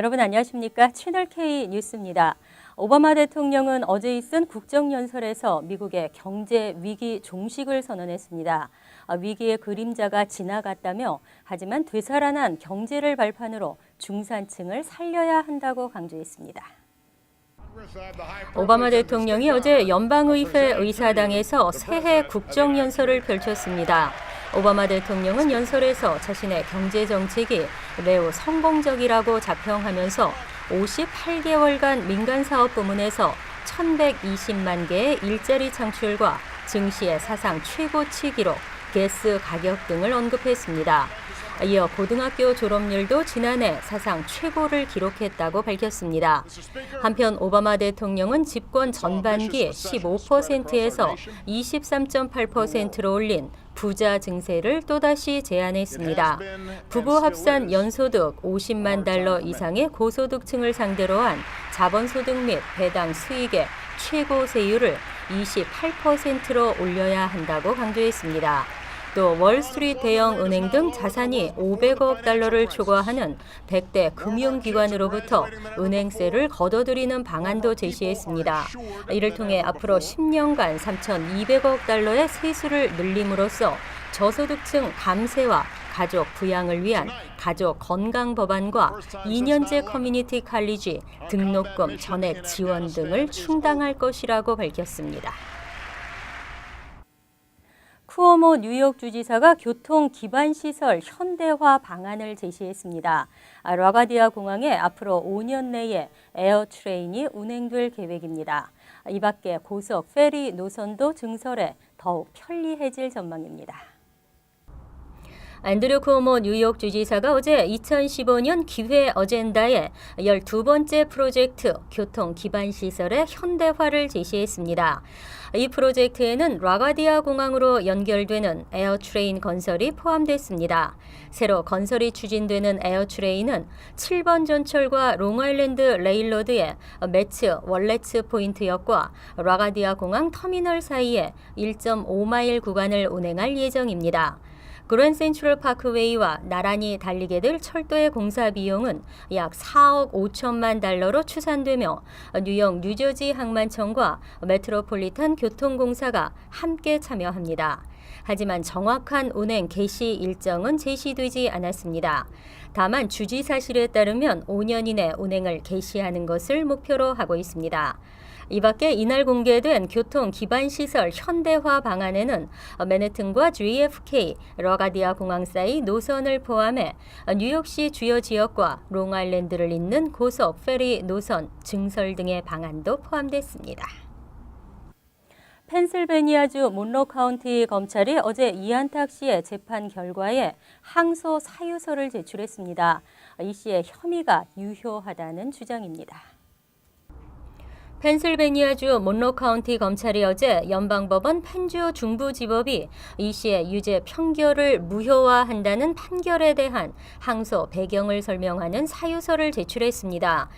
여러분 안녕하십니까? 채널K 뉴스입니다. 오바마 대통령은 어제 있은 국정연설에서 미국의 경제 위기 종식을 선언했습니다. 위기의 그림자가 지나갔다며 하지만 되살아난 경제를 발판으로 중산층을 살려야 한다고 강조했습니다. 오바마 대통령이 어제 연방의회 의사당에서 새해 국정연설을 펼쳤습니다. 오바마 대통령은 연설에서 자신의 경제 정책이 매우 성공적이라고 자평하면서 58개월간 민간 사업 부문에서 1,120만 개의 일자리 창출과 증시의 사상 최고치 기록, 가스 가격 등을 언급했습니다. 이어 고등학교 졸업률도 지난해 사상 최고를 기록했다고 밝혔습니다. 한편 오바마 대통령은 집권 전반기 15%에서 23.8%로 올린 부자 증세를 또다시 제안했습니다. 부부 합산 연소득 50만 달러 이상의 고소득층을 상대로 한 자본소득 및 배당 수익의 최고 세율을 28%로 올려야 한다고 강조했습니다. 또 월스트리트 대형 은행 등 자산이 500억 달러를 초과하는 100대 금융기관으로부터 은행세를 걷어들이는 방안도 제시했습니다. 이를 통해 앞으로 10년간 3,200억 달러의 세수를 늘림으로써 저소득층 감세와 가족 부양을 위한 가족 건강 법안과 2년제 커뮤니티 칼리지 등록금 전액 지원 등을 충당할 것이라고 밝혔습니다. 쿠오모 뉴욕 주지사가 교통 기반 시설 현대화 방안을 제시했습니다. 라과디아 공항에 앞으로 5년 내에 에어트레인이 운행될 계획입니다. 이 밖에 고속 페리 노선도 증설해 더욱 편리해질 전망입니다. 앤드류 쿠오모 뉴욕 주지사가 어제 2015년 기회 어젠다에 12번째 프로젝트 교통 기반 시설의 현대화를 제시했습니다. 이 프로젝트에는 라과디아 공항으로 연결되는 에어트레인 건설이 포함됐습니다. 새로 건설이 추진되는 에어트레인은 7번 전철과 롱아일랜드 레일로드의 매츠 월레츠 포인트역과 라과디아 공항 터미널 사이에 1.5마일 구간을 운행할 예정입니다. 그랜드 센트럴 파크웨이와 나란히 달리게 될 철도의 공사 비용은 약 4억 5천만 달러로 추산되며 뉴욕 뉴저지 항만청과 메트로폴리탄 교통공사가 함께 참여합니다. 하지만 정확한 운행 개시 일정은 제시되지 않았습니다. 다만 주지사실에 따르면 5년 이내 운행을 개시하는 것을 목표로 하고 있습니다. 이 밖에 이날 공개된 교통 기반 시설 현대화 방안에는 맨해튼과 JFK, 라과디아 공항 사이 노선을 포함해 뉴욕시 주요 지역과 롱아일랜드를 잇는 고속 페리 노선 증설 등의 방안도 포함됐습니다. 펜실베니아주 몬로 카운티 검찰이 어제 이한탁 씨의 재판 결과에 항소 사유서를 제출했습니다. 이 씨의 혐의가 유효하다는 주장입니다. 펜실베니아주 몬로 카운티 검찰이 어제 연방법원 펜주 중부지법이 이 씨의 유죄 판결을 무효화한다는 판결에 대한 항소 배경을 설명하는 사유서를 제출했습니다.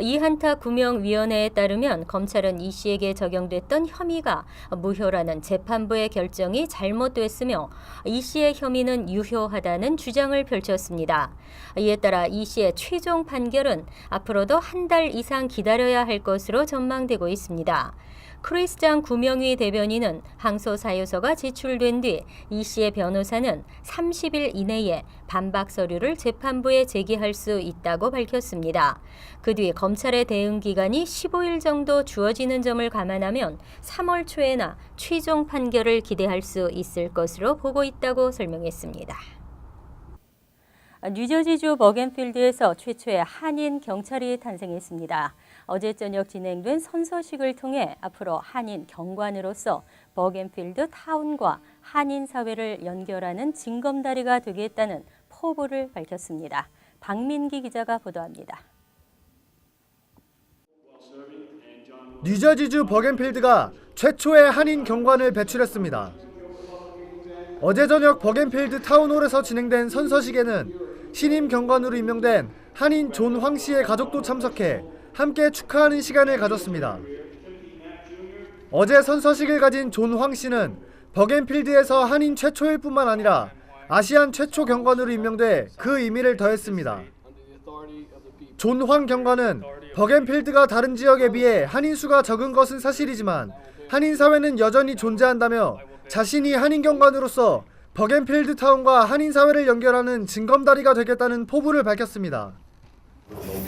이한탁 구명위원회에 따르면 검찰은 이 씨에게 적용됐던 혐의가 무효라는 재판부의 결정이 잘못됐으며 이 씨의 혐의는 유효하다는 주장을 펼쳤습니다. 이에 따라 이 씨의 최종 판결은 앞으로도 한 달 이상 기다려야 할 것으로 전망되고 있습니다. 크리스장 구명위 대변인은 항소 사유서가 제출된 뒤 이 씨의 변호사는 30일 이내에 반박 서류를 재판부에 제기할 수 있다고 밝혔습니다. 그 뒤 검찰의 대응 기간이 15일 정도 주어지는 점을 감안하면 3월 초에나 최종 판결을 기대할 수 있을 것으로 보고 있다고 설명했습니다. 뉴저지주 버겐필드에서 최초의 한인 경찰이 탄생했습니다. 어제 저녁 진행된 선서식을 통해 앞으로 한인 경관으로서 버겐필드 타운과 한인 사회를 연결하는 징검다리가 되겠다는 포부를 밝혔습니다. 박민기 기자가 보도합니다. 뉴저지주 버겐필드가 최초의 한인 경관을 배출했습니다. 어제 저녁 버겐필드 타운홀에서 진행된 선서식에는 신임 경관으로 임명된 한인 존 황 씨의 가족도 참석해 함께 축하하는 시간을 가졌습니다. 어제 선서식을 가진 존 황 씨는 버겐필드에서 한인 최초일 뿐만 아니라 아시안 최초 경관으로 임명돼 그 의미를 더했습니다. 존황 경관은 버겐필드가 다른 지역에 비해 한인 수가 적은 것은 사실이지만 한인 사회는 여전히 존재한다며 자신이 한인 경관으로서 버겐필드 타운과 한인 사회를 연결하는 징검다리가 되겠다는 포부를 밝혔습니다.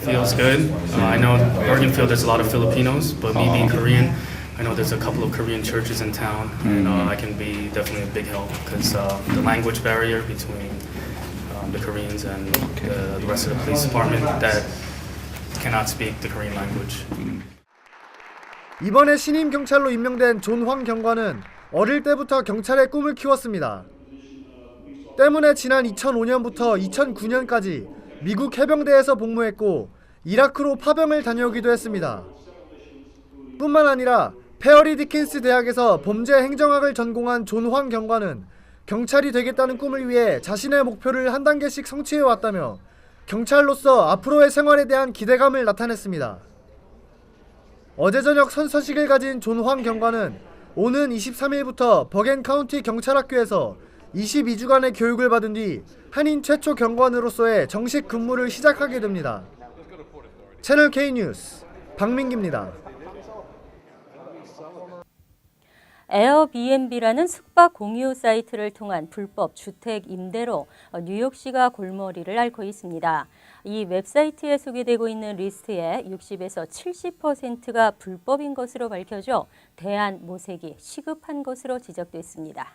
Feels good. I know Bergenfield there's a lot of Filipinos, but me being Korean, I know there's a couple of Korean churches in town, and I can be definitely a big help because the language barrier between the Koreans and the rest of the police department that cannot speak the Korean language. 이번에 신임 경찰로 임명된 존황 경관은 어릴 때부터 경찰의 꿈을 키웠습니다. 때문에 지난 2005년부터 2009년까지 미국 해병대에서 복무했고 이라크로 파병을 다녀오기도 했습니다. 뿐만 아니라 페어리 디킨스 대학에서 범죄 행정학을 전공한 존황 경관은 경찰이 되겠다는 꿈을 위해 자신의 목표를 한 단계씩 성취해 왔다며 경찰로서 앞으로의 생활에 대한 기대감을 나타냈습니다. 어제 저녁 선서식을 가진 존황 경관은 오는 23일부터 버겐 카운티 경찰학교에서 22주간의 교육을 받은 뒤 한인 최초 경관으로서의 정식 근무를 시작하게 됩니다. 채널 K 뉴스 박민기입니다. 에어비앤비라는 숙박 공유 사이트를 통한 불법 주택 임대로 뉴욕시가 골머리를 앓고 있습니다. 이 웹사이트에 소개되고 있는 리스트의 60에서 70%가 불법인 것으로 밝혀져 대안 모색이 시급한 것으로 지적됐습니다.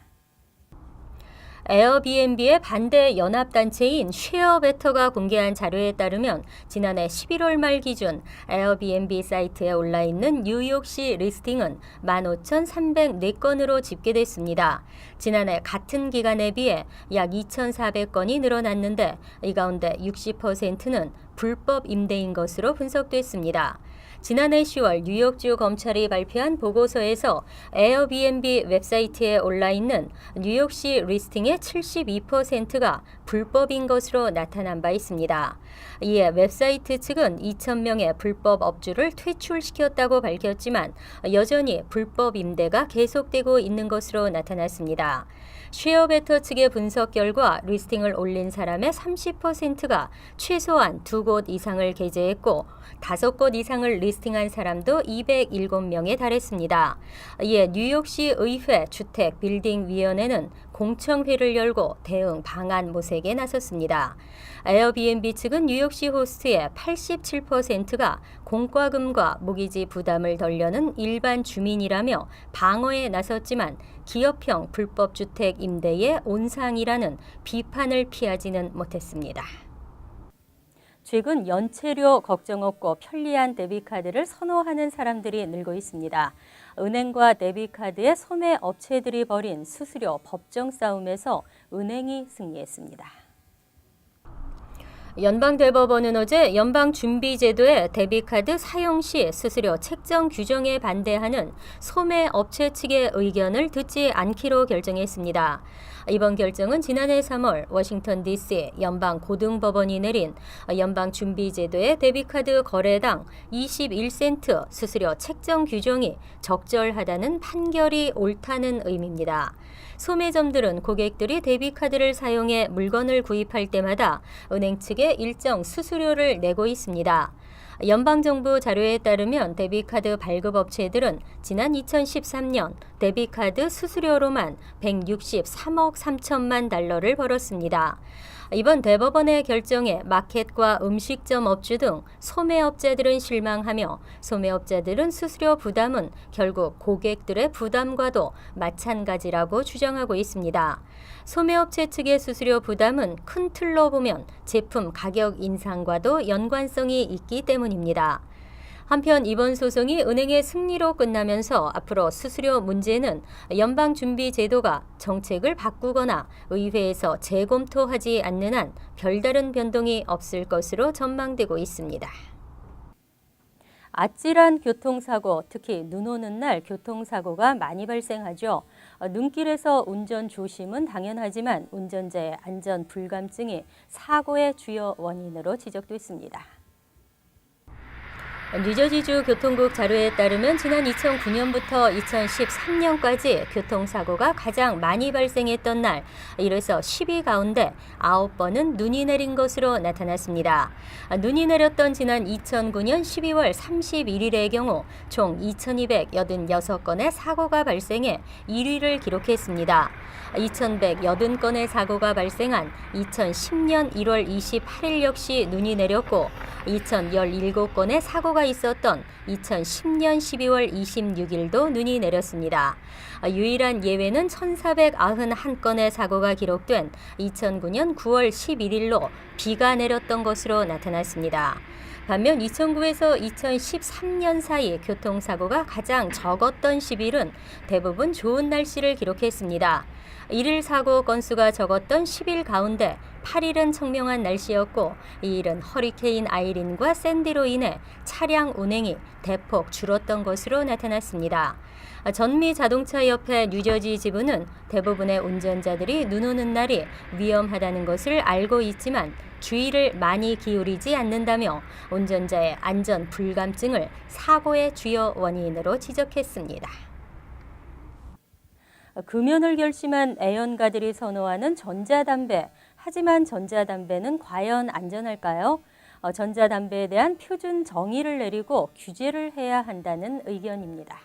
에어비앤비의 반대 연합단체인 쉐어베터가 공개한 자료에 따르면 지난해 11월 말 기준 에어비앤비 사이트에 올라있는 뉴욕시 리스팅은 15,304건으로 집계됐습니다. 지난해 같은 기간에 비해 약 2,400건이 늘어났는데 이 가운데 60%는 불법 임대인 것으로 분석됐습니다. 지난해 10월 뉴욕주 검찰이 발표한 보고서에서 에어비앤비 웹사이트에 올라있는 뉴욕시 리스팅의 72%가 불법인 것으로 나타난 바 있습니다. 이에 웹사이트 측은 2,000명의 불법 업주를 퇴출시켰다고 밝혔지만 여전히 불법 임대가 계속되고 있는 것으로 나타났습니다. 쉐어베터 측의 분석 결과 리스팅을 올린 사람의 30%가 최소한 2곳 이상을 게재했고 5곳 이상을 리스팅한 사람도 207명에 달했습니다. 이에 뉴욕시 의회 주택 빌딩 위원회는 공청회를 열고 대응 방안 모색에 나섰습니다. 에어비앤비 측은 뉴욕시 호스트의 87%가 공과금과 모기지 부담을 덜려는 일반 주민이라며 방어에 나섰지만 기업형 불법 주택 임대의 온상이라는 비판을 피하지는 못했습니다. 최근 연체료 걱정 없고 편리한 데비카드를 선호하는 사람들이 늘고 있습니다. 은행과 데비카드의 소매 업체들이 벌인 수수료 법정 싸움에서 은행이 승리했습니다. 연방대법원은 어제 연방준비제도의 데비카드 사용 시 수수료 책정 규정에 반대하는 소매 업체 측의 의견을 듣지 않기로 결정했습니다. 이번 결정은 지난해 3월 워싱턴 DC 연방고등법원이 내린 연방준비제도의 데비카드 거래당 21센트 수수료 책정 규정이 적절하다는 판결이 옳다는 의미입니다. 소매점들은 고객들이 데비카드를 사용해 물건을 구입할 때마다 은행 측에 일정 수수료를 내고 있습니다. 연방정부 자료에 따르면 데비카드 발급업체들은 지난 2013년 데비카드 수수료로만 163억 3천만 달러를 벌었습니다. 이번 대법원의 결정에 마켓과 음식점 업주 등 소매업자들은 실망하며 소매업자들은 수수료 부담은 결국 고객들의 부담과도 마찬가지라고 주장하고 있습니다. 소매업체 측의 수수료 부담은 큰 틀로 보면 제품 가격 인상과도 연관성이 있기 때문입니다. 한편 이번 소송이 은행의 승리로 끝나면서 앞으로 수수료 문제는 연방준비제도가 정책을 바꾸거나 의회에서 재검토하지 않는 한 별다른 변동이 없을 것으로 전망되고 있습니다. 아찔한 교통사고, 특히 눈 오는 날 교통사고가 많이 발생하죠. 눈길에서 운전 조심은 당연하지만 운전자의 안전 불감증이 사고의 주요 원인으로 지적됐습니다. 뉴저지주 교통국 자료에 따르면 지난 2009년부터 2013년까지 교통사고가 가장 많이 발생했던 날, 이래서 10위 가운데 9번은 눈이 내린 것으로 나타났습니다. 눈이 내렸던 지난 2009년 12월 31일의 경우 총 2286건의 사고가 발생해 1위를 기록했습니다. 2180건의 사고가 발생한 2010년 1월 28일 역시 눈이 내렸고 2017건의 사고가 있었던 2010년 12월 26일도 눈이 내렸습니다. 유일한 예외는 1491건의 사고가 기록된 2009년 9월 11일로 비가 내렸던 것으로 나타났습니다. 반면 2009에서 2013년 사이 교통사고가 가장 적었던 10일은 대부분 좋은 날씨를 기록했습니다. 1일 사고 건수가 적었던 10일 가운데 8일은 청명한 날씨였고 이 일은 허리케인 아이린과 샌디로 인해 차량 운행이 대폭 줄었던 것으로 나타났습니다. 전미자동차협회 뉴저지 지부는 대부분의 운전자들이 눈 오는 날이 위험하다는 것을 알고 있지만 주의를 많이 기울이지 않는다며 운전자의 안전 불감증을 사고의 주요 원인으로 지적했습니다. 금연을 결심한 애연가들이 선호하는 전자담배. 하지만 전자담배는 과연 안전할까요? 전자담배에 대한 표준 정의를 내리고 규제를 해야 한다는 의견입니다.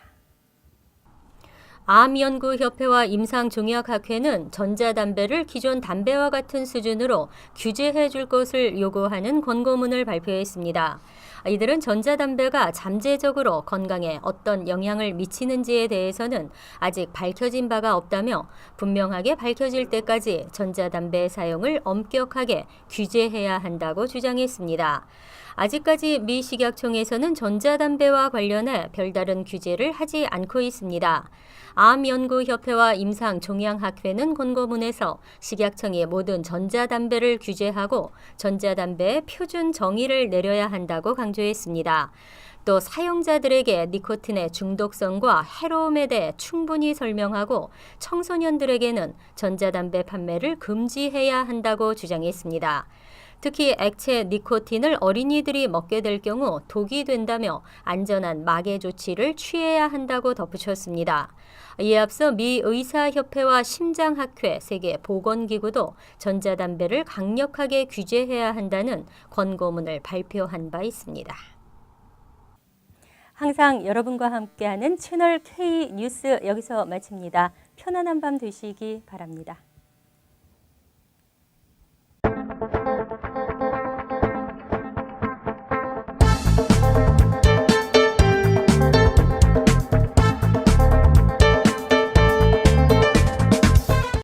암연구협회와 임상종약학회는 전자담배를 기존 담배와 같은 수준으로 규제해 줄 것을 요구하는 권고문을 발표했습니다. 이들은 전자담배가 잠재적으로 건강에 어떤 영향을 미치는지에 대해서는 아직 밝혀진 바가 없다며 분명하게 밝혀질 때까지 전자담배 사용을 엄격하게 규제해야 한다고 주장했습니다. 아직까지 미 식약청에서는 전자담배와 관련해 별다른 규제를 하지 않고 있습니다. 암연구협회와 임상종양학회는 권고문에서 식약청이 모든 전자담배를 규제하고 전자담배의 표준 정의를 내려야 한다고 강조했습니다. 또 사용자들에게 니코틴의 중독성과 해로움에 대해 충분히 설명하고 청소년들에게는 전자담배 판매를 금지해야 한다고 주장했습니다. 특히 액체 니코틴을 어린이들이 먹게 될 경우 독이 된다며 안전한 마개 조치를 취해야 한다고 덧붙였습니다. 이에 앞서 미 의사협회와 심장학회, 세계보건기구도 전자담배를 강력하게 규제해야 한다는 권고문을 발표한 바 있습니다. 항상 여러분과 함께하는 채널 K 뉴스 여기서 마칩니다. 편안한 밤 되시기 바랍니다.